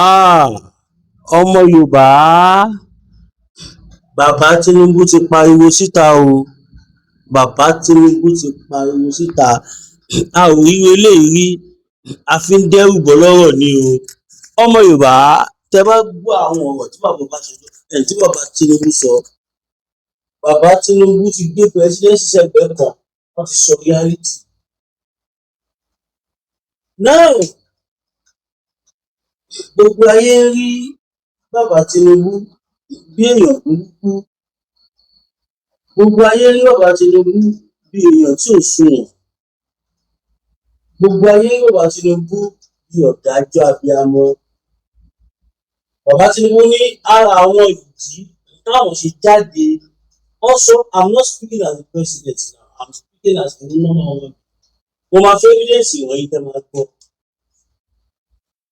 Ah, ọmọ Yorùbá, bàbá Tinubu ti pariwo síta o. Bàbá Tinubu ti pariwo síta. A ò rí eléyìí rí, a fi ń dẹ́rù bọ́ lọ́rọ̀ ni o. Ọmọ Yorùbá, tẹ bá gbọ́ àwọn ọ̀rọ̀ tí bàbá Tinubu sọ. Bàbá Tinubu ti gbé presidency sẹ́gbẹ̀ẹ́ kan, wọ́n ti sọ reality. Now, gbogbo ayé ń rí bàbá Tinubu bí èèyàn burúkú. Gbogbo ayé rí bàbá Tinubu bí èèyàn tí ò sunwọ̀n. Gbogbo ayé rí bàbá Tinubu bí ọ̀dájú abiyamọ. Bàbá Tinubu ní ara àwọn ìdí táwọn ṣe jáde. Also, I'm not speaking as a president now, I'm speaking as a normal one. Mo máa fẹ́ evidence ìwọ̀nyí tẹ́ máa gbọ́.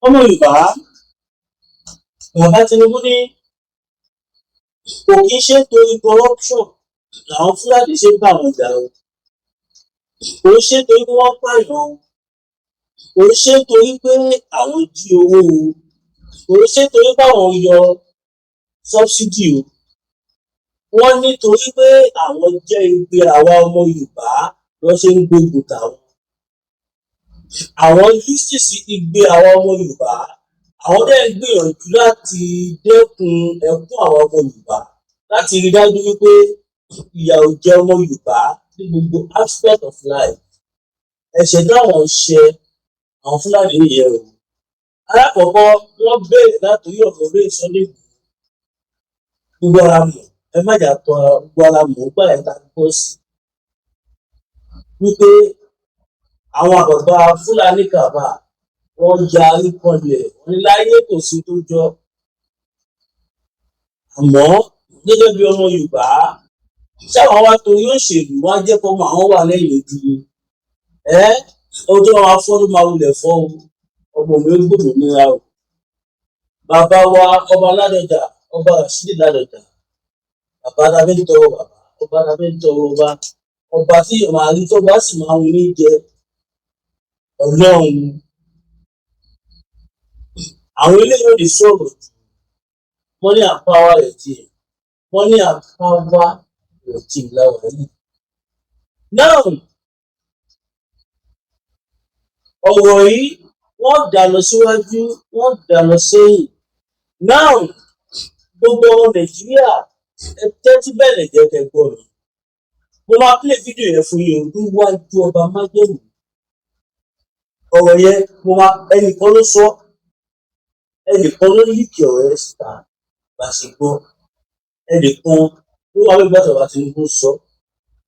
Ọmọ Yorùbá, bàbá Tinubu ní kò kí ń ṣe torí corruption làwọn Fúlàní ṣe ń bá wọn jà o. Kò ń ṣe torí pé wọ́n pààyàn o. Kò ń ṣe torí pé àwọn jí owó o. Kò ń ṣe torí pé àwọn yọ subsidy o. Wọ́n ní torí pé àwọn jẹ́ igbe àwa ọmọ Yorùbá ló ṣe ń gbógun tàwọn. Àwọn lísì sí igbe àwa ọmọ Yorùbá. Àwọn dẹ̀ ń gbìyànjú láti dẹ́kun ẹkún àwa ọmọ Yorùbá, láti rí dájú wípé ìyà ò jẹ ọmọ Yorùbá ní gbogbo aspect of life. Ẹ̀ṣẹ̀ táwọn ṣe àwọn Fúlàní nìyẹn o. Alákọ̀ọ́kọ́, wọ́n bẹ̀rẹ̀ látòrí ọ̀rọ̀ orí Sunday gbogbo ara mọ̀, ẹ má jà tọ́ gbogbo ara mọ̀ nípa ẹ̀ta gbọ́ sí wípé àwọn àgbààgbà Fúlàní kàbà wọ́n yarí kanlẹ̀, wọ́n ní láyé kò sí tó jọ. Àmọ́ gẹ́gẹ́ bí ọmọ Yorùbá, ṣáwọn wá torí òṣèlú wá jẹ́ kó máa wà lẹ́yìn ojú ọjọ́ afọ́nú máa wulẹ̀ fọ́ o. Ọmọ mi ó gbòmìnira o. Bàbá wa ọba Ládọjà, ọba Rashidi Ládọjà, bàbá tàbí ń tọrọ bàbá, ọba tàbí ń tọrọ ọba, ọba tí yóò máa rí tó bá sì máa wù ní jẹ Ọlọ́run. Àwọn eléyìí ò lè sọ̀rọ̀ jù, wọ́n ní àpáwá rẹ̀ tiẹ̀, wọ́n ní àpáwá rẹ̀ tiẹ̀ láwọ̀ yìí. Now, ọ̀rọ̀ yìí wọ́n dà lọ síwájú, wọ́n dà lọ sẹ́yìn. Now, gbogbo ọmọ Nàìjíríà ẹ tẹ́tí bẹ̀rẹ̀ jẹ́ kẹ́gbọ́ mi. Mo máa play fídíò yẹn fún yín níwájú ọba májèlú. Ọ̀rọ̀ yẹn ẹnìkan ló sọ, ẹnìkan ló líkì ọ̀rọ̀ ẹ̀ síta bá ṣe gbọ́. Ẹnìkan ló wá wípé bàbá Tinubu sọ,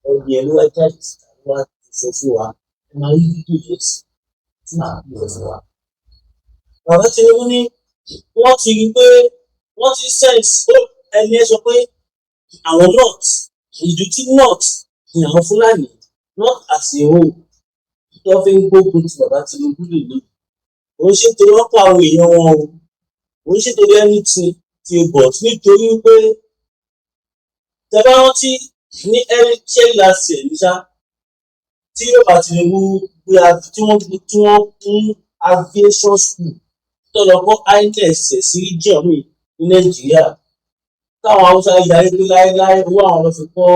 ẹni ẹ̀ ló wá jáde síta ló wá sọ fún wa. Ẹ máa rí fídíò yẹn sí tí màá bí ọ fún wa. Bàbá Tinubu ní wọ́n ti rí pé wọ́n ti sense ẹni ẹ sọ pé àwọn north, ìlú tí north ni àwọn Fúlàní north as a whole tó fi ń gbógun ti bàbá Tinubu lè lè. Kò ń ṣètò ọ̀pọ̀ àwọn èèyàn wọn o. Kò ń ṣètò anything ti bọ̀ nítorí pé tẹ́bá rántí ní ṣé last year ní ṣá tí bàbá Tinubu tí wọ́n fún aviation school tó lọ kọ́ INEC sí region mi ní Nàìjíríà. Táwọn Haúsá yarí pé láéláé owó àwọn lọ fi kọ́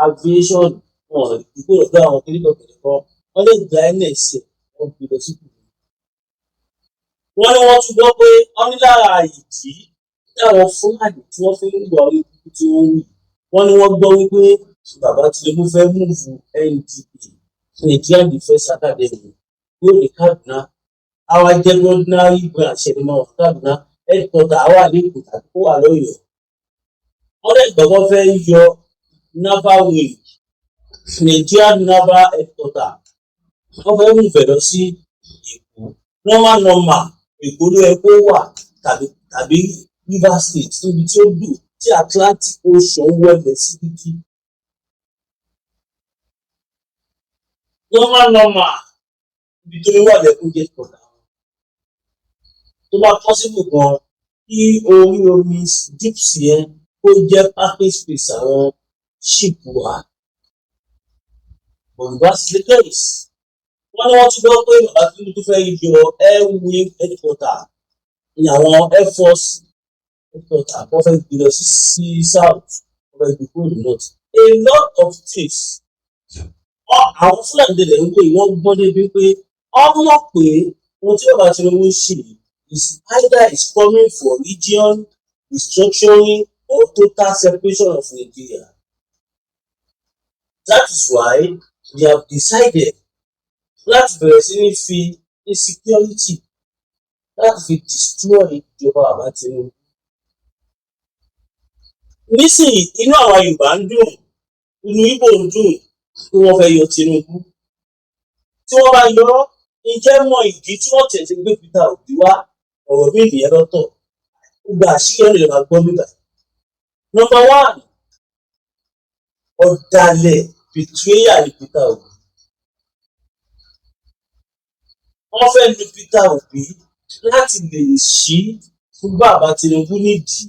aviation wọn ìdúgbò lọ́dọ̀ àwọn kìnnìkan wọ́n lè gba INEC wọ́n gbé lọ sí kùkù. Wọ́n ní wọ́n tún gbọ́ pé wọ́n ní lára ìdí táwọn Fúlàní tí wọ́n fi ń gbọ́ orí kúkú tí wọ́n wí. Wọ́n ní wọ́n gbọ́ wípé bàbá Tinubu fẹ́ múùfù NDA Nigerian Defence Academy yóò ní Kaduna. Àwa jẹ́ ordinary branch ẹni máa wà Kaduna, headquarter àwa ní Èkó tàbí kó wà lọ́yọ̀ọ́. Wọ́n lè gbọ́ wọ́n fẹ́ yọ naval wing, Nigerian naval headquarter. Wọ́n fẹ́ mú ìfẹ́ lọ sí Èkó. Normal Èkó ló yẹ kó wà tàbí Rivers State níbi tí ó dùn tí Atlantic Ocean wọlé sí títí. Normal ibi tó wà lẹ́kún jẹ́ kọ̀dà. Tó bá possible gan kí orí omi deep sea yẹn kó jẹ́ parking space àwọn ship wa. But that's the case. Wọ́n ní wọ́n ti gbọ́ pé bàbá Tinubu fẹ́ yọ air wing headquarter ní àwọn air force headquarter wọ́n fẹ́ gbé lọ sí south, wọ́n fẹ́ gbé kúrò ní north. A lot of things àwọn Fúlàní tẹ̀lé ń wò yìí wọ́n gbọ́n débi pé wọ́n mọ̀ pé ohun tí bàbá Tinubu ń ṣe is either is coming for region restructuring or total separation of Nigeria. That is why they have decided láti bẹ̀rẹ̀ sí ní fi insecurity láti fi destroy ìjọba bàbá Tinubu. Nísìnyí inú àwọn Yorùbá ń dùn, inú Ìgbò ń dùn pé wọ́n fẹ́ yọ Tinubu. Tí wọ́n bá yọ ọ́, ǹjẹ́ mọ ìdí tí wọ́n tẹ̀ ti gbé Peter Obi wá? Ọ̀rọ̀ mi nìyẹn lọ́tọ̀. Gbogbo àṣírí ọ̀rẹ́ lè máa gbọ́ nígbà. Number one, ọ̀dàlẹ̀ betrayal ni Peter Obi. Wọ́n fẹ́ lu Peter Obi láti lè ṣí fún bàbá Tinubu nídìí.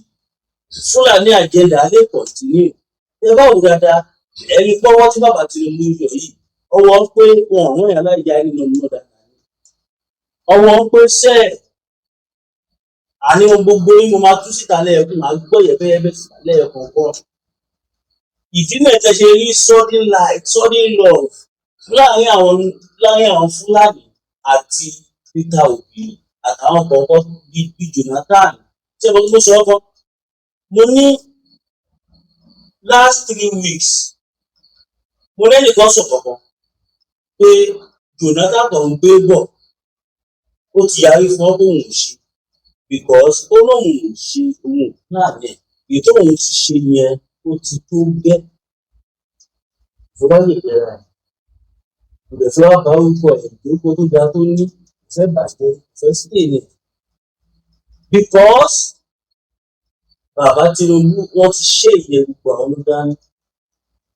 Fúlàní àjẹdà lè continue. Ẹ bá wò dáadáa, ẹni pọ́wọ́ tí bàbá Tinubu yọ yìí, ọwọ́ pé wọn ò rán ìyá láìja nínú ọmọ dáadáa. Ọwọ́ pé sẹ́ẹ̀ àní ohun gbogbo yín mo máa tú síta lẹ́ẹ̀kún, máa gbọ́ yẹ̀bẹ́yẹ̀bẹ́ síta lẹ́ẹ̀kọ̀ọ̀kan. Ìdí náà tẹ́ ṣe rí sudden light, sudden love láàárín àwọn Fúlàní àti Peter Obi àtàwọn kọ̀ọ̀kan bíi Jonathan. Ṣé mo tó sọ ọ́ kan? Mo ní last 3 weeks mo lẹ́nìkan sọ kankan pé Jonathan kan ń gbé bọ̀ ó ti yarí fún ọ́ tóun ò ṣe because ó lóun ò ṣe òun náà yẹn èyí tóun ti ṣe yẹn ó ti tó gẹ́. Ìfọwọ́ yìí bẹ̀rẹ̀ rẹ̀ kò dẹ̀ fẹ́ wá bá orúkọ ẹ̀ lórúkọ tó dáa tó ní ìfẹ́ bàjẹ́ ìfẹ́ sílẹ̀ ni because bàbá Tinubu wọ́n ti ṣe ìyẹn gbogbo àwọn ló dání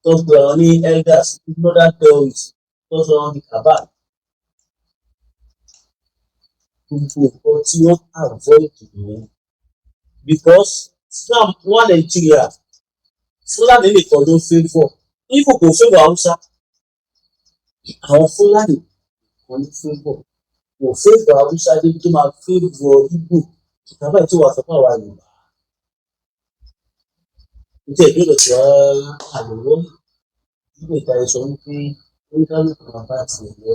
tó gbé àwọn ní elders northern terrorists tó sọ wọn di cabal. Gbogbo nǹkan tí wọ́n avoid nìyẹn because Islam wà Nàìjíríà Fúlàní nìkan ló favour ifo kò favour Haúsá àwọn Fúlàní kan ló favour kò favour Haúsá débi tó máa favour Ìgbò ìtàbá tí wàá sọ fún àwa Yorùbá. Nítorí ìbéèrè tí wọ́n àlùwọ́ nígbà ìta sọ wípé oníkálùkù máa bá tiẹ̀ lọ.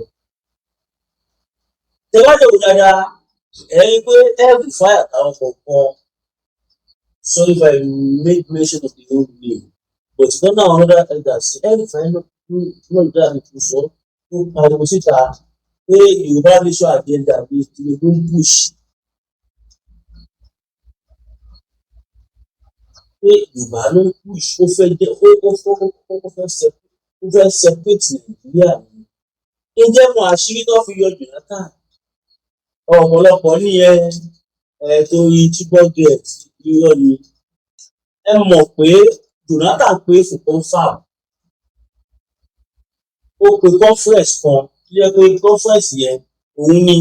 Tẹ̀wájú wò dáadáa ẹ̀rí pé ẹ̀rù fáyà táwọn kọ̀ọ̀kan sorry if I make mention of the old name but ìkan náà àwọn other elders ẹ̀rù fáyà náà dáa ní kò sọ tó pariwo síta pé Yorùbá nation agenda bíi Tinubu ń push pé Yorùbá ló ń push ó fẹ́ jẹ́ ó fẹ́ separate Nàìjíríà ni. Ǹjẹ́ mọ àṣírí tó fi yọ Jonathan? Ọ̀pọ̀lọpọ̀ ní torí chibogate irọ́ ni. Ẹ mọ̀ pé Jonathan pé fún confam ó pe conference kan tó yẹ pé conference yẹn òun ni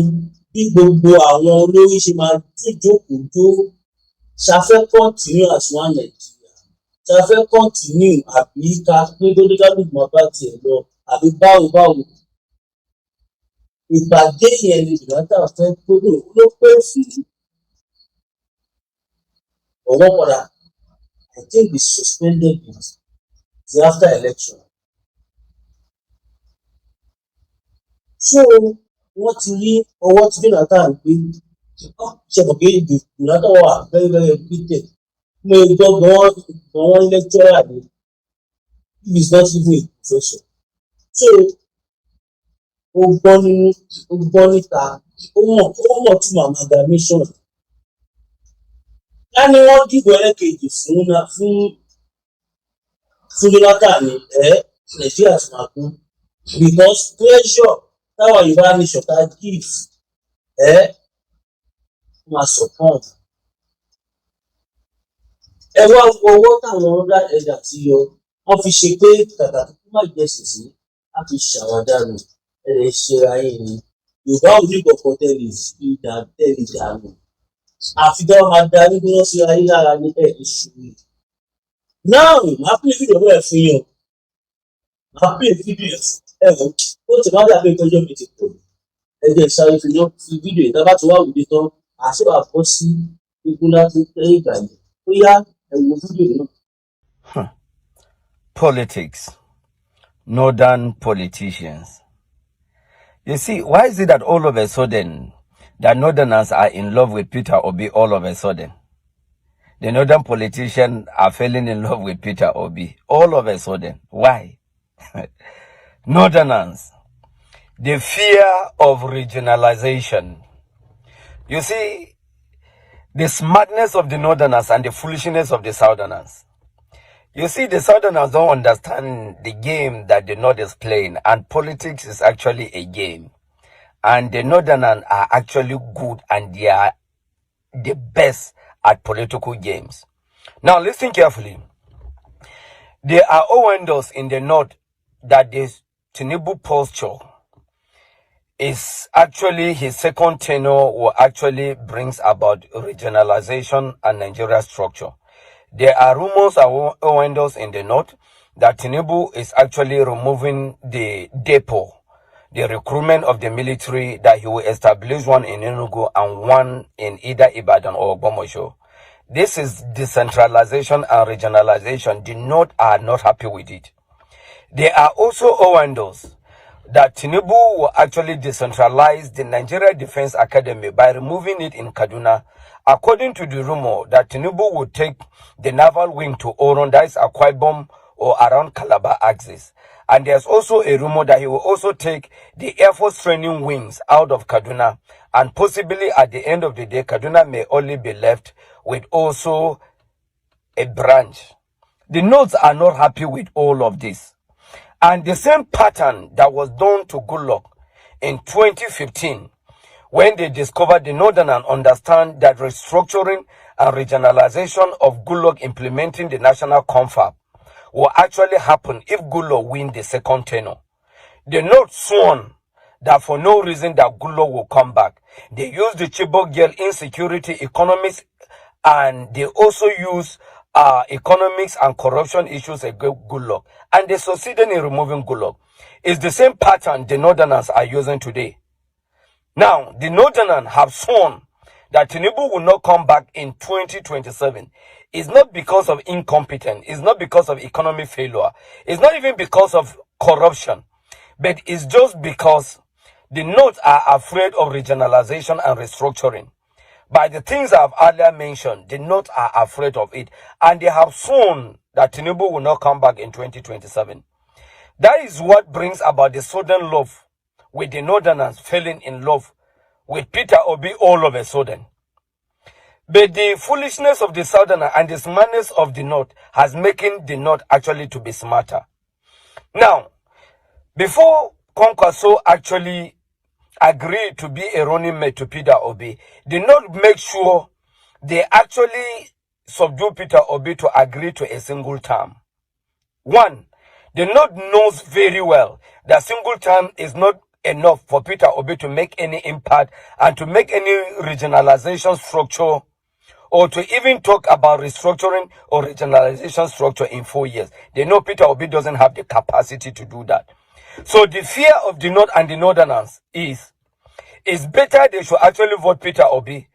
bí gbogbo àwọn olórí ṣe máa jókòó jó ṣafẹ́ continue as one Nàìjíríà ṣafẹ́ continue àbí ká pé dóníkálùkù máa bá tiẹ̀ lọ àbí báwo. Ìpàdé yẹn ni Jonathan fẹ́ gbọ́dọ̀ ló pé fún ọwọ́ padà. I think we suspended it till after election. So wọ́n ti rí ọwọ́ tí Jonathan gbé ṣe mọ̀ pé Jonathan wà very very bitter. Mo gbọ́ gan-an lecturer ni he is not even a professor. So ó gbọ́ nínú ó gbọ́ níta ó mọ̀ tún amalgamation. Ká ní wọ́n dìbò ẹlẹ́kejì fún Jonathan ní Nàìjíríà ti máa kú because pressure táwọn Yorùbá nation ta give máa support. Ẹ wá owó táwọn ọ̀dà ẹ̀dà ti yọ wọ́n fi ṣe pé kàkà tó má jẹ́ sísè á fi ṣàwádànù ẹ̀rẹ̀ ṣe ayé ni Yorùbá ò ní kọ̀ọ̀kan tẹ́lẹ̀ dànù àfi dáwọ́ máa darí bí wọ́n ṣe ayé lára ní ìṣòro. Náà máa pè fídíò bẹ́ẹ̀ fún yàn máa pè fídíò ẹ̀rọ ó ti máa dàbí ìtọ́jú mi ti pọ̀ ẹ̀jẹ̀ ìsáré fi fídíò ìta bá ti wá òde tán àṣewà bọ́ sí ikú láti lẹ́yìn ìgbà yẹn. Ó yá ẹ wo fídíò náà. Politics. Northern politicians. You see, why is it that all of a sudden the Northerners are in love with Peter Obi all of a sudden? The Northern politicians are falling in love with Peter Obi all of a sudden. Why? Northerners. The fear of regionalization. You see, the smartness of the Northerners and the foolishness of the Southerners. You see, the Southerners don't understand the game that the North is playing, and politics is actually a game. And the Northerners are actually good, and they are the best at political games. Now, listen carefully. There are windows in the North that the Tinubu posture is actually his second tenure will actually brings about regionalization and Nigeria structure. There are rumors and windows in the North that Tinubu is actually removing the depot, the recruitment of the military, that he will establish one in Enugu and one in either Ibadan or Ogbomoso. This is decentralization and regionalization. The North are not happy with it. There are also windows that Tinubu will actually decentralize the Nigeria Defense Academy by removing it in Kaduna. According to the rumor that Tinubu will take the naval wing to Oron, that is Akwa Ibom or around Calabar axis. And there's also a rumor that he will also take the Air Force training wings out of Kaduna. And possibly at the end of the day, Kaduna may only be left with also a branch. The Norths are not happy with all of this. And the same pattern that was done to Goodluck in 2015, when they discovered the Northern and understand that restructuring and regionalization of Goodluck implementing the national confab will actually happen if Goodluck win the second tenure. The North sworn that for no reason that Goodluck will come back. They use the Chibok girl insecurity economics, and they also use economics and corruption issues against Goodluck, and they succeeded in removing Goodluck. It's the same pattern the Northerners are using today. Now, the Northerners have sworn that Tinubu will not come back in 2027. It's not because of incompetence. It's not because of economic failure. It's not even because of corruption. But it's just because the North are afraid of regionalization and restructuring. By the things I've earlier mentioned, the North are afraid of it. And they have sworn that Tinubu will not come back in 2027. That is what brings about the sudden love with the Northerners falling in love with Peter Obi all of a sudden. But the foolishness of the Southerner and the smartness of the North has making the North actually to be smarter. Now, before Kwankwaso actually agreed to be a running mate to Peter Obi, the North make sure they actually subdue Peter Obi to agree to a single term. One, the North knows very well that single term is not enough for Peter Obi to make any impact and to make any regionalization structure, or to even talk about restructuring or regionalization structure in 4 years. They know Peter Obi doesn't have the capacity to do that. So the fear of the North and the Northerners is, it's better they should actually vote Peter Obi,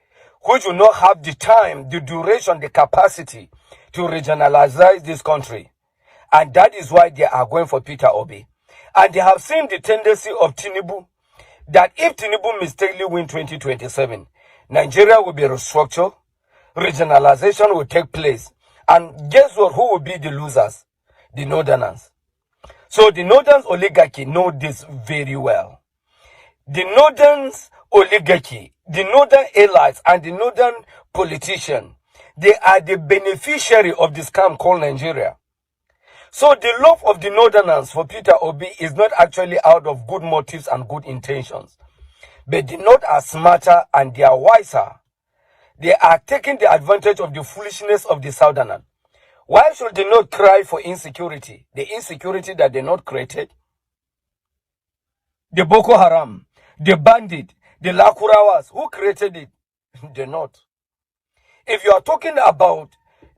which will not have the time, the duration, the capacity to regionalize this country. And that is why they are going for Peter Obi. And they have seen the tendency of Tinubu, that if Tinubu mistakenly win 2027, Nigeria will be restructured, regionalization will take place. And guess what? Who will be the losers? The Northerners. So the Northern oligarchy know this very well. The Northern oligarchy, the Northern allies, and the Northern politicians, they are the beneficiary of the scam called Nigeria. So the love of the Northerners for Peter Obi is not actually out of good motives and good intentions. But the North are smarter and they are wiser. They are taking the advantage of the foolishness of the Southerners. Why should they not cry for insecurity? The insecurity that they not created. The Boko Haram, the bandit, the Lakurawas, who created it? The North. If you are talking about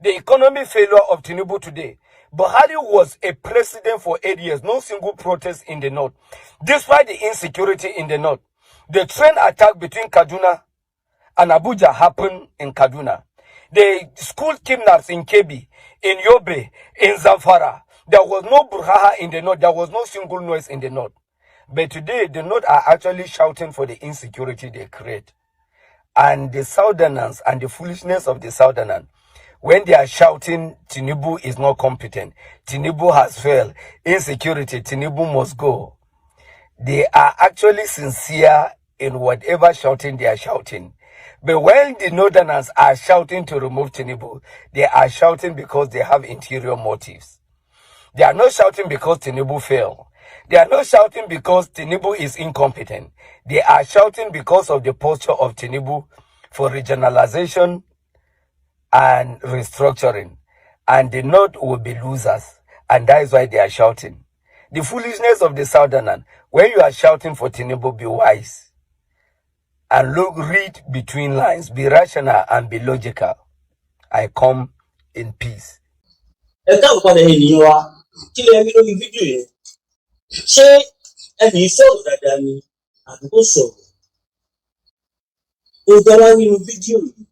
the economic failure of Tinubu today, Buhari was a president for 8 years, no single protest in the North. Despite the insecurity in the North, the train attack between Kaduna and Abuja happened in Kaduna. The school kidnaps in Kebbi, in Yobe, in Zamfara. There was no brouhaha in the north. There was no single noise in the north. But today, the north are actually shouting for the insecurity they create. And the Southerners and the foolishness of the Southerners, when they are shouting, Tinubu is not competent, Tinubu has failed, insecurity, Tinubu must go. They are actually sincere in whatever shouting they are shouting. But when the Northerners are shouting to remove Tinubu, they are shouting because they have interior motives. They are not shouting because Tinubu failed. They are not shouting because Tinubu is incompetent. They are shouting because of the posture of Tinubu for regionalization and restructuring. And the North will be losers. And that is why they are shouting. The foolishness of the Southerners, when you are shouting for Tinubu, be wise. And read between lines, be rational and be logical. I come in peace. Ṣé ẹni sọ̀rọ̀ dáadáa ni àbí kò sọ̀rọ̀? Ó dára nínú fídíò yìí,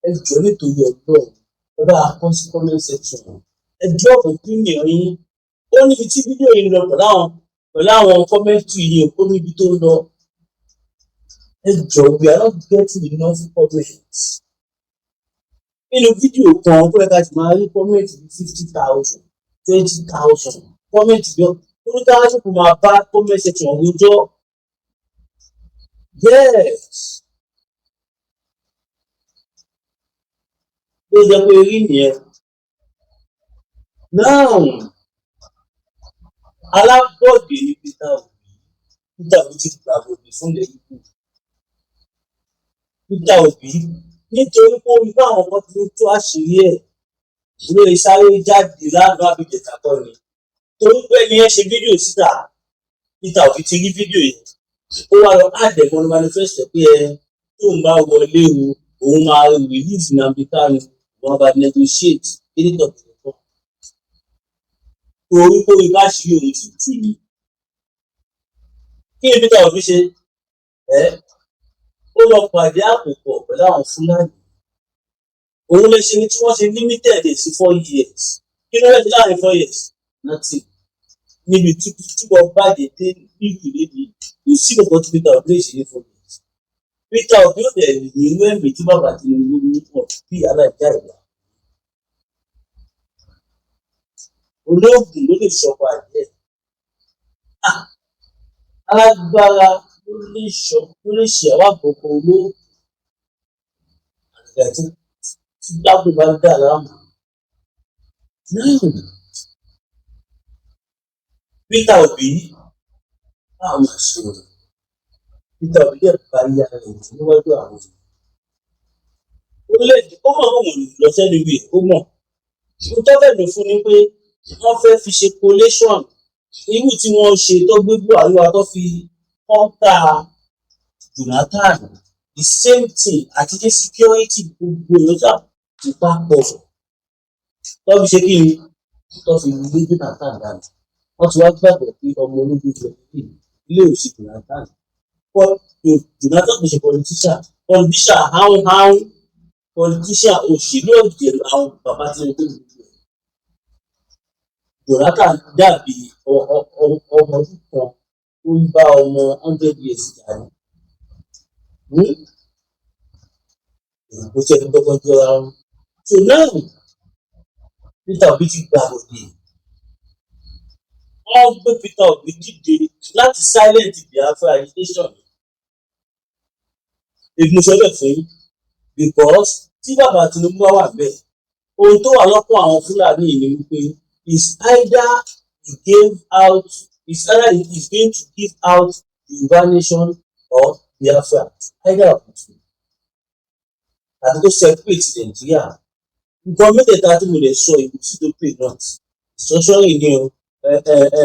ẹ jọ̀ọ́ nítorí Ọlọ́run, ẹ bá a kọ sí comment section. Ẹ drop opinion yín. Ó níbi tí fídíò yìí lọ pẹ̀lú àwọn commentary yìí, ó níbi tó lọ. Ẹ jọ̀ọ́, we are not getting enough comments. Nínú fídíò kan, ó yẹ ká ti máa rí comment bí 50,000, 20,000 comment bí oníkálukú máa bá comment section rojọ́. Yes, ló jẹ́ pé rí nìyẹn. Now, alábọ̀dé ni Peter Obi. Peter Obi ti gbàbọ̀dé fún ilẹ̀ Igbo. Peter Obi nítorí pé ó rí bá àwọn ọmọ tó tó àṣírí ẹ̀ ló lè sáré jáde lánàá àbíjẹta kọ́ ni. Torí pé ẹni yẹn ṣe fídíò síta, Peter Obi ti rí fídíò yẹn. Ó wá lọ àdẹ̀mọ́ ní manifesto pé tóun bá wọlé o, òun máa release Nnamdi Kanu, òun bá negotiate kíní tọ̀tọ̀ tọ̀. Torí pé orí báṣìírí òun ti tú ni. Kí ni Peter Obi ṣe? Ó lọ pàdé àpòpọ̀ pẹ̀lú àwọn Fúlàní. Òun lè ṣe ní tí wọ́n ṣe limited sí 4 years. Kí ló lè ṣe láàrin 4 years? Nothing. Níbi tí wọ́n bá dé dé níbi ìlédìí, kò sí nǹkan tí Peter Obi lè ṣe ní 4 years. Peter Obi ò dẹ̀ ní irú ẹ̀mí tí bàbá Tinubu ní pọ̀ bí aláìjá ìyá. Olóògùn ló lè ṣọkọ àjẹ́. Alágbára ló lè ṣe àwọn àkọ́kọ́ olóògùn. Àgbà tí gbàgbé bá dà láàmú. Peter Obi àwọn àṣìwò. Peter Obi dẹ̀ bá yá rẹ̀ níwájú àwọn. Orílẹ̀-èdè ó mọ̀ kó wọ́n lọ sẹ́nu ìwé ó mọ̀. Mo tọ́ bẹ̀ lò fún ni pé wọ́n fẹ́ fi ṣe collation irú tí wọ́n ṣe tó gbé Buhari wa tó fi kọ́ńtà Jonathan, the same thing àti dé security gbogbo ìlọ́jà ti papọ̀. Tó fi ṣe kí ni tó fi gbé Jonathan dànù. Wọ́n ti wá gbàgbọ́ pé ọmọ ológun jẹ ilé òsì Jonathan. Jonathan kò ṣe politician háún politician òṣèlú ọ̀jẹ̀ àwọn bàbá tí wọ́n tó lù ú. Jonathan dàbí ọmọ ọdún kan tó ń bá ọmọ 100 years jà ní. Kò tẹ̀ ní gbọ́gbọ́n jọra wọn. So now, Peter Obi ti gbà òde. Wọ́n gbé Peter Obi dìde láti silent Biafra agitation. Ìgbésẹ̀ fún yín because tí bàbá Tinubu wà bẹ́ẹ̀, ohun tó wà lọ́kàn àwọn Fúlàní ni wípé is either he is going to give out Yorùbá nation or Biafra, either of the two. Àti tó separate Nàìjíríà. Nǹkan mẹ́tẹ̀ẹ̀ta tí mo lè sọ ìlú tí tó pè náà. Structuring ni o,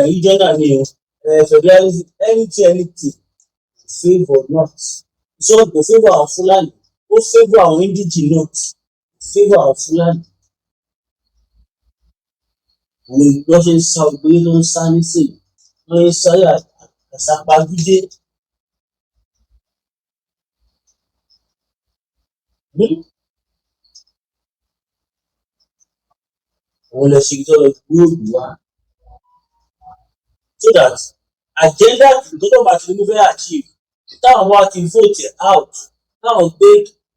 regional ni o, federalism, anything favour not. So kò favour àwọn Fúlàní, ó favour àwọn indigenous not, favour àwọn Fúlàní. Òun ló ṣe ń sa ògbé ló ń sá nísìnyí, wọ́n ń sáré àsápagídé. Òun lẹ ṣe tó lọ gbóòlù wá so that agenda tó tó bá Tinubu fẹ́ achieve táwọn wá ti vote out táwọn gbé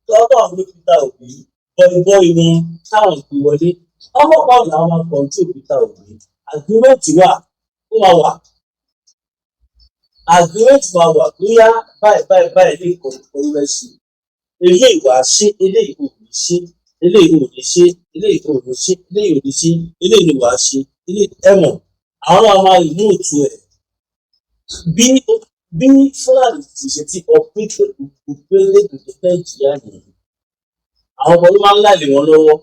táwọn gbé Peter Obi bọ́ibọ́i wọn táwọn gbé wọlé ọmọ kan làwọn máa control Peter Obi agreement wà ó máa wà agreement máa wà bóyá báyìí lè kọ́ rẹ̀ sí eléyìí wàá ṣe eléyìí kò ní ṣe eléyìí ò ní ṣe eléyìí ò ní ṣe eléyìí ò ní ṣe eléyìí ni wàá ṣe eléyìí ẹ̀wọ̀n àwọn náà máa rí móòtù ẹ̀ bí Fúlàní ti ṣe ti ọ̀pẹ́tẹ̀ Nàìjíríà nìyí àwọn ọmọ ló máa ń láìlè wọn lọ́wọ́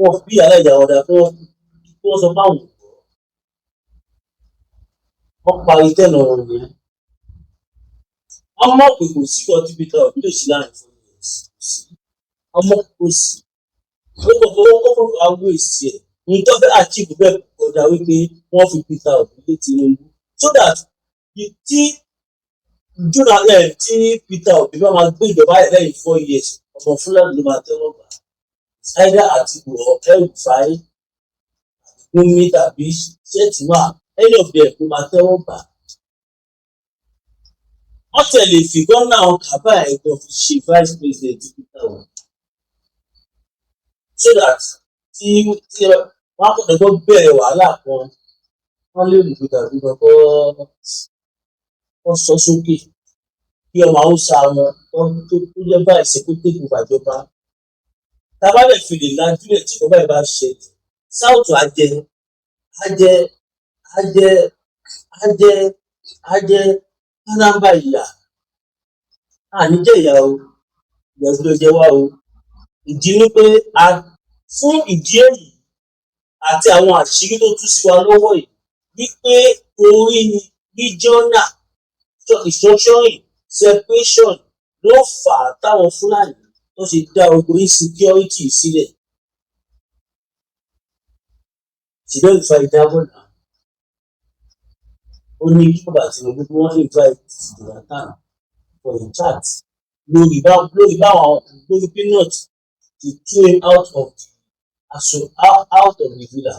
wọn bí aláìjà ọ̀dà tó wọ́n sọ fáwọn wọ́n parí tẹ̀nà ọ̀rọ̀ yẹn wọ́n mọ̀ pé kò sí kan tí Peter Obi lè ṣe láàrin fún mi sí ọmọ kò sí ó kọ́kọ́ àwọn èsì ẹ̀ ní tó fẹ́ achieve bẹ́ẹ̀ kọjá wípé wọ́n fi Peter Obi lé Tinubu so that tí Peter Obi bá máa gbé ìjọba ẹ̀ lẹ́yìn 4 years ọmọ Fúlàní ló máa tẹ́wọ́ gbà either Atiku or El-Rufai Gumi tàbí Shettima any of them ló máa tẹ́wọ́ gbà wọ́n tẹ̀lé fìgọ́ náà kábà ẹ̀gbọ́n fi ṣe vice president Peter Obi so that tí wọ́n á kọ́ ẹ̀gbọ́n bẹ̀rẹ̀ wàhálà kan wọ́n lè mú Peter Obi kọ́ sọ sókè kí ọmọ Haúsá wọn tó jẹ́ báyìí ṣe kó tèkù bàjọba tábà lè fi lè lajú ẹ̀ tí kò báyìí bá ṣe South ajẹ́ kánámbà ìyá àníjẹ́ ìyá o ìyá tó jẹ wá o ìdí ni pé fún ìdí èyí àti àwọn àṣírí tó tú sí wa lọ́wọ́ yìí wípé orí regional restructuring separation ló fà á táwọn Fúlàní tó ṣe dá ogun insecurity sílẹ̀ ṣùgbọ́n ìfà ìdábọ̀ náà ó ní kí bàbá Tinubu bí wọ́n invite Jonathan for a chat lórí peanut to throw him out of the villa.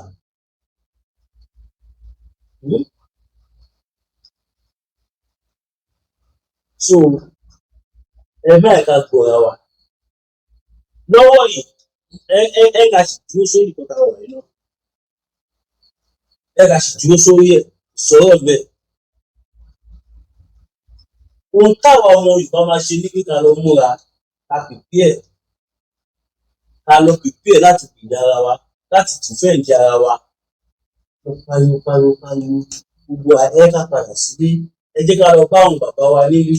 So bẹ́ẹ̀ ká gbọ́ra wa lọ́wọ́ yìí ká sì dúró sórí ìkọta wà yìí náà ká sì dúró sórí ẹ̀ sọ̀rọ̀ bẹ́ẹ̀ ohun táwọn ọmọ Yorùbá máa ṣe ní kíkà lọ múra ká pìpì ẹ̀ láti gbìyànjú ara wa láti dìfẹ́ǹdì ara wa pariwo gbogbo ká padà sílé ẹ jẹ́ ká lọ bá àwọn bàbá wa nílé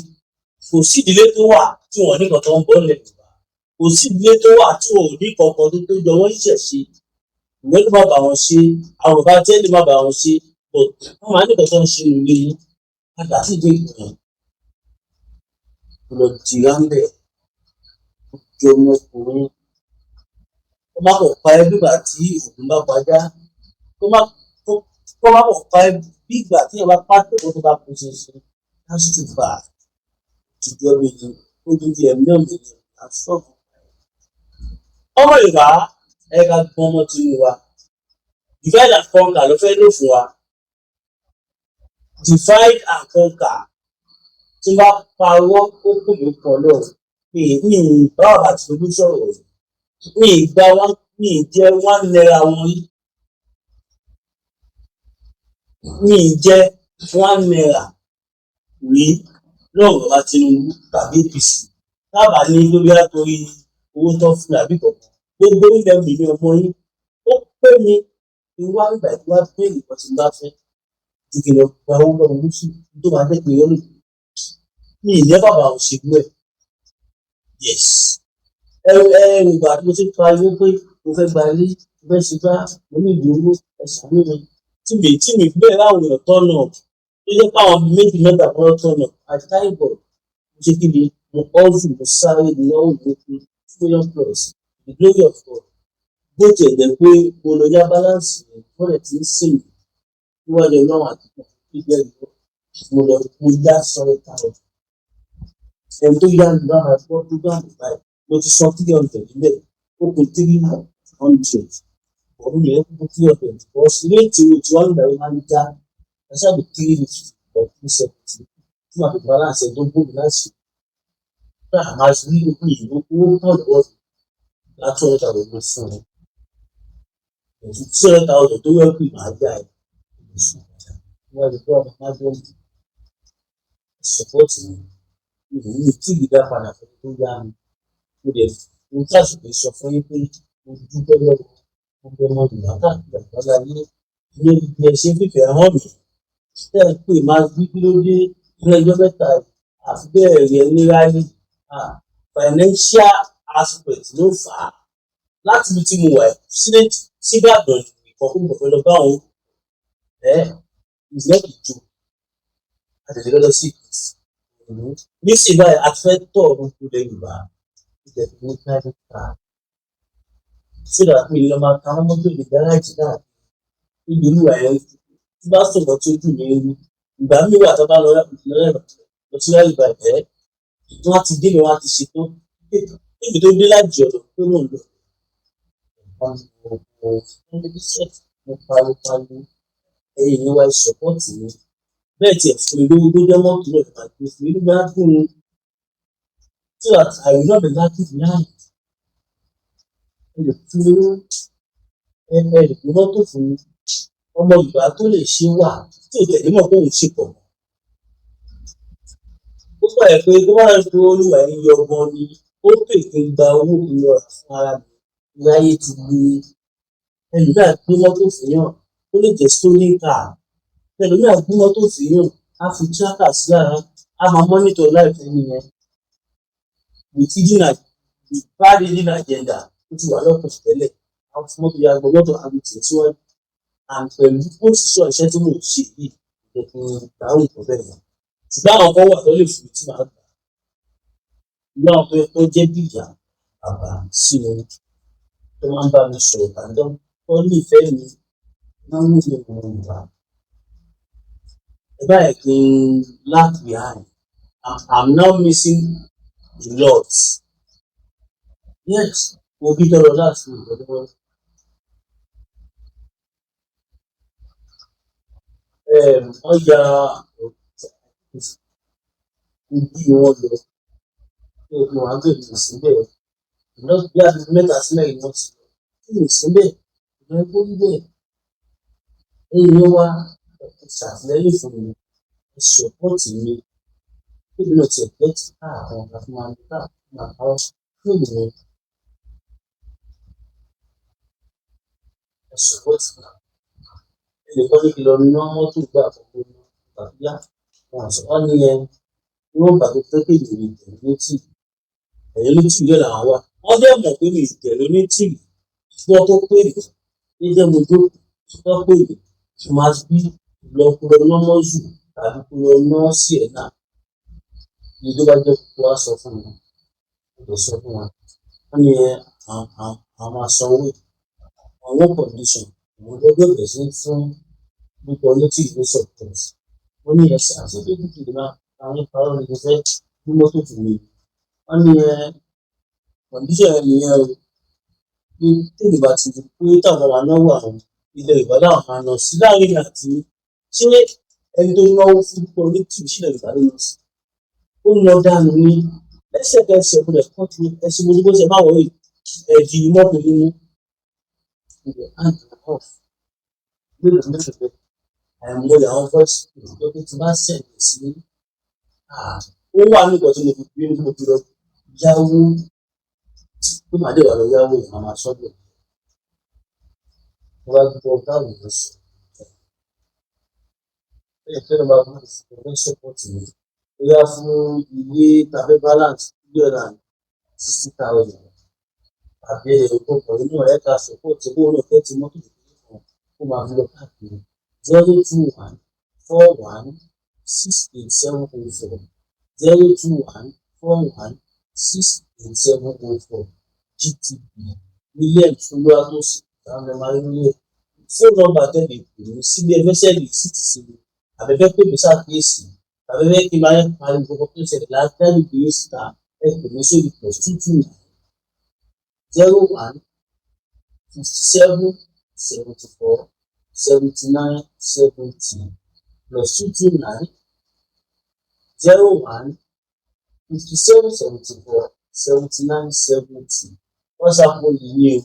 kò sí ìdílé tó wà tí wọn ní kan tó ń bọ́ lẹ̀ Yorùbá kò sí ìdílé tó wà tí wọn ò ní kankan tó jọ wọ́n ṣẹ̀ṣe ìwé ló má bà wọ́n ṣe àwọn bàbá tẹ́ lè má bà wọ́n ṣe wọ́n máa ní kan tó ń ṣe nílé yín padà sí ìdí ìgbìyànjú lọ jìrá ń bẹ̀ jọ ọmọkùnrin ó má kọ̀ pa ẹ́ bígbà tí òògùn bá pajá ó má kọ̀ pa ẹ́ bígbà tí ìyẹn bá pàtó tó bá kó ṣe láti tún bá ìjọ méjì ó tún di ẹ̀mí náà méjì àsọ̀kù. ọmọ Yorùbá ẹ ká gbọ́n ọmọ Tinubu wa divide and conquer ló fẹ́ lò fún wa divide and conquer tí wọ́n bá parọ́ ó kù mí pọ̀ náà mi bá bàbá Tinubu sọ̀rọ̀ mi jẹ́ $1 wọn rí mi jẹ́ $1 rí lọ́rọ̀ bàbá Tinubu tàbí APC dábàá ní lórí àtòrí owó tó fún àbí kọ̀ọ̀kan gbogbo ilẹ̀ mi ní ọmọ yín ó pé mi ìwà ìgbà tí wàá pé ìbọn tí bá fẹ́ ju kìlọ̀ gba owó lọ́wọ́ lóṣù tó máa jẹ́ pé yọ́n lòdì mi ìyẹ́ bàbá òṣèlú ẹ̀ yes ìgbà tí mo ti pariwo pé mo fẹ́ gba ilé mo fẹ́ ṣe bá mo ní ìdí owó ẹ̀sán mi tí mi bẹ́ẹ̀ láwọn èèyàn tọ́nà tó jẹ́ pé àwọn méjì mẹ́ta kan tọ́nà àti táìbọ̀ mo ṣe kí ni mo ọ́ọ̀dù mo sáré ní ọ̀hún mo fi $2 million the glory of God bó tiẹ̀ jẹ́ pé mo lọ yá balance rẹ̀ wọ́n rẹ̀ ti ń sìn mí níwájú ọlọ́run àtìkù ìgbẹ́ ìlú mo yá $100,000 ẹni tó yá mi bá máa gbọ́ tó bá mi báyìí mo ti san 300 níbẹ̀ ó kù 300 ọdún yẹn kù 300 because réètì owó tí wọ́n ń bẹ̀rẹ̀ máa ń já ẹ ṣáàbù 350 or 370 tí màá fi balance ẹ̀ tó gbòmí láti ṣe máa rí owó yìí owó pọ̀ lọ́wọ́ láti ọ̀dà òun fún ẹ. 200,000 tó wẹ́ pè máa yá ẹ̀ wọ́n rí pé ọmọ máa gbọ́ support mi ní tí ìdá padà fún tó yá mi mo dẹ̀ mo tàṣùpé sọ fún yín pé mo dúpẹ́ lọ́wọ́ gbogbo ọmọ ìgbà káàkiri àgbàlá ilé ilé ibi ẹ ṣe fífẹ́ hàn mí tẹ́ ẹ pé máa bí kí ló dé ilé ẹjọ́ mẹ́ta àfi bẹ́ẹ̀ rẹ̀ ní ráyé financial aspect ló fà á láti ibi tí mo wà síbàdàn nìkan kó mo fẹ́ lọ bá òun is not a joke àtẹ̀lé lọ́dọ̀ sí ìpìtì nísìnyí báyìí a fẹ́ tọ̀ ọdún tó lẹ́yìn Yorùbá ìjẹ̀bù ní private car so that mi lọ máa ta ọmọ tó lè gáràjì náà níbi olúwa ẹ̀ tí bá sọ̀rọ̀ tó dùn mí rí ìgbà mi wà tó bá lọ sí láyé ìbàjẹ́ tí wọ́n ti dé mi wọ́n ti ṣètò níbi tó dé láti ọ̀dọ̀ pé mò ń lọ. mo pariwo ẹ̀yìn ni wá ìsọ̀pọ̀tì mi bẹ́ẹ̀ tiẹ̀ fún mi lówó tó jẹ́ mọ́tò náà ìgbà tó fún mi nígbà tó ń so that I will not be lacking behind. ẹ lè fún mi lówó ẹ lè fún mọ́tò fún mi ọmọ ìgbà tó lè ṣe wà tí ò tẹ̀lé mọ̀ kóun ṣe pọ̀ mọ́. ó gbà ẹ̀ pé tó bá ń tó olúwa ẹ̀ yọ ọgbọ́n ni ó pè kí n gba owó mi lọ fún ara mi láyé ti gbé ẹlòmíà gbé mọ́tò fìyàn ó lè jẹ́ stolen car ẹlòmíà gbé mọ́tò fìyàn á fi tracker sí lára á máa monitor life ẹni yẹn with bad hidden agenda ó ti wà lọ́kàn tẹ́lẹ̀ àwọn fún mọ́tò ya gbọ́ mọ́tò àbí tẹ̀síwájú and pẹ̀lú bó ti sọ iṣẹ́ tí mò ń ṣe yìí ìdẹ̀kùn ìdáhùn tó bẹ̀rẹ̀ ṣùgbọ́n àwọn kan wà tó lè fún mi tí màá gbà ìlú àwọn tó jẹ́ bí ìyá bàbá sí mi tó máa ń bá mi sọ̀rọ̀ tàǹdán tó nífẹ̀ẹ́ mi máa ń mú mi mọ̀ nípa ẹ báyìí kí n lag behind I'm now missing a lot yes mo bí tọrọ láti ìgbọ́dọ̀ ọjà ibi wọn lọ mo wá gbé mi síbẹ̀ ìná bí a fi mẹ́ta sílẹ̀ ìná ti lọ kí ni síbẹ̀ ìná ẹgbẹ́ níbẹ̀ ẹ̀yìn wa ṣàtìlẹ́yìn fún mi ẹ sọpọ́ọ̀tì mi níbi náà ti ẹ̀gbẹ́ ti ká àwọn ọ̀gá fún wa ní ká fún àwọn fún mi ẹ sọpọ́ọ̀tì mi ẹnìkan ní kí lọ ná mọ́tò gbà àkọ́kọ́ ní tàbí yá wọn àṣọ wọn ní ẹ wọn gbà tó fẹ́ kéde mi tẹ̀lé ní tìrì ẹ̀yẹ ní tìrì yẹn làwọn wà wọ́n dẹ̀ mọ̀ pé mi tẹ̀lé ní tìrì wọ́n tó pè mí ní jẹ́ mo jókòó tó pè mí máa bí lọ́kùnrin lọ́mọ́zù tàbí kúrò náà sí ẹ̀ náà ní tó bá jẹ́ kó wá sọ fún mi kò sọ fún wa wọ́n ní àwọn máa sanwó àwọn condition àwọn gbọ́dọ̀ bẹ̀rẹ̀ sí fún nípa létí ìwé support wọ́n ní ẹsẹ̀ àti pé kìkì ìdìbò àwọn ìparọ́ ní fẹ́ ní mọ́tò fún mi wọ́n ní condition ẹ̀ nìyẹn o ní tèmi bá ti di pé táwọn máa náwó àwọn ilẹ̀ ìbàdàn àwọn máa lọ sí láàrin àti ṣé ẹni tó náwó fún púpọ̀ ní tìbí sílẹ̀ ìbàdàn lọ sí ó ń lọ dànù ní lẹ́sẹ̀kẹsẹ̀ mo lè kọ́ ti ẹṣin mo ní bó ṣe máa wọ̀ ẹ̀dì mọ́tò nínú ilẹ̀ hand off lórí ìdílé àìmọye àwọn voice lókè tí bá ṣẹ̀lẹ̀ sí ó wà nígbà tí mo fi gbé mo fi lọ yáwó tó máa dé wà lọ yáwó ìmọ̀ máa sọ́dọ̀ mo bá gbọ́ báwo ló sọ bẹ́ẹ̀ fẹ́ràn máa bá ìfowópamọ́ support mi ó yá fún ilé tàbí balance $360,000 àbí ọkọ̀ inú ẹ̀ka support owó náà fẹ́ ti mọ́tò kékeré kan ó máa fi lọ káàkiri 02141687040 02141687040 GTB William Olúwatósìn táwọn ọmọ ayélujára fóònù nọ́mbà tẹ̀lé pè mí síbi ẹgbẹ́sẹ̀lì síti sí mi àbẹ̀fẹ́ pè mí ṣàkíyèsí àbẹ̀fẹ́ kí n máa ń parí gbogbo tó ṣẹlẹ̀ látẹ́lẹ̀ gbé síta ẹ pè mí sórí +229 01 57 74 79 70 plus 229 01 57 74 79 70. WhatsApp yìí ni o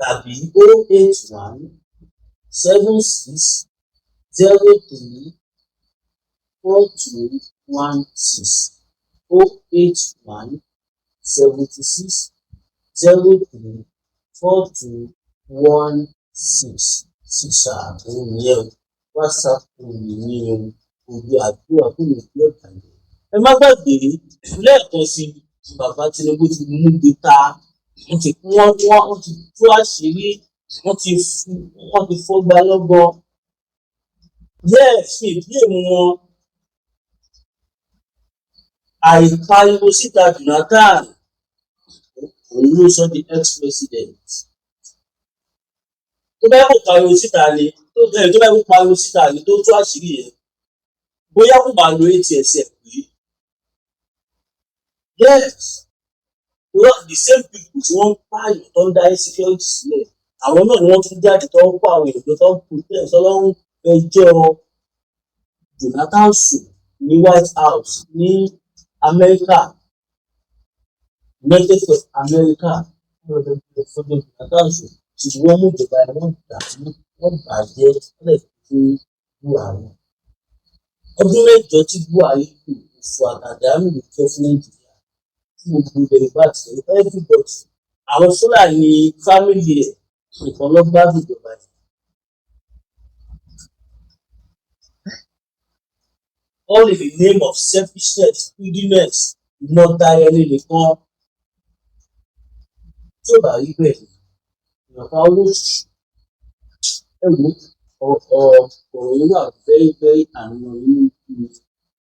tàbí 081 76 03 4216 081 76 03 4216 sísà òun nìyẹn o. WhatsApp yìí ni o ojú àdúrà fún mi bí ọ̀tá yẹn. Ẹ má gbàgbé lẹ́ẹ̀kan sí bàbá Tinubu ti mú gbé ta wọ́n ti tú àṣírí wọ́n ti fọ́gbà lọ́gbọ́n. Yes, mi blame wọn. Àìpariwo síta Jonathan òun ló sọ di ex-president. Tó bá yẹ kó pariwo síta ni tó bá yẹ kó pariwo síta ni tó tú àṣírí yẹn bóyá kó máa lo ATS ẹ̀ pé yes the same people tí wọ́n ń pààyàn tó ń dá insecurity sílẹ̀ àwọn náà ni wọ́n tún jáde tó ń pa àwọn èèyàn tó ń protest ọlọ́run ẹjọ́ Jonathan sùn ní White House ní Amẹ́ríkà United States America fọ́jọ́ Jonathan sùn tí wọ́n mú ìjọba ẹ̀ wọ́n bàjẹ́ lẹ̀ fún Buhari. Ọdún mẹ́jọ tí Buhari kù fún àtàdánù ìjọ fún Nàìjíríà tí gbogbo ilẹ̀ bá ti everybody àwọn Fúlàní family ẹ̀ nìkan ló gbádùn ìjọba yìí. All in the name of selfishness, greediness, ìmọ̀ta ẹni nìkan. Tí ò bá rí bẹ́ẹ̀ ìyànká olóṣù ẹ wo ọ̀rọ̀ yìí wà very very annoying.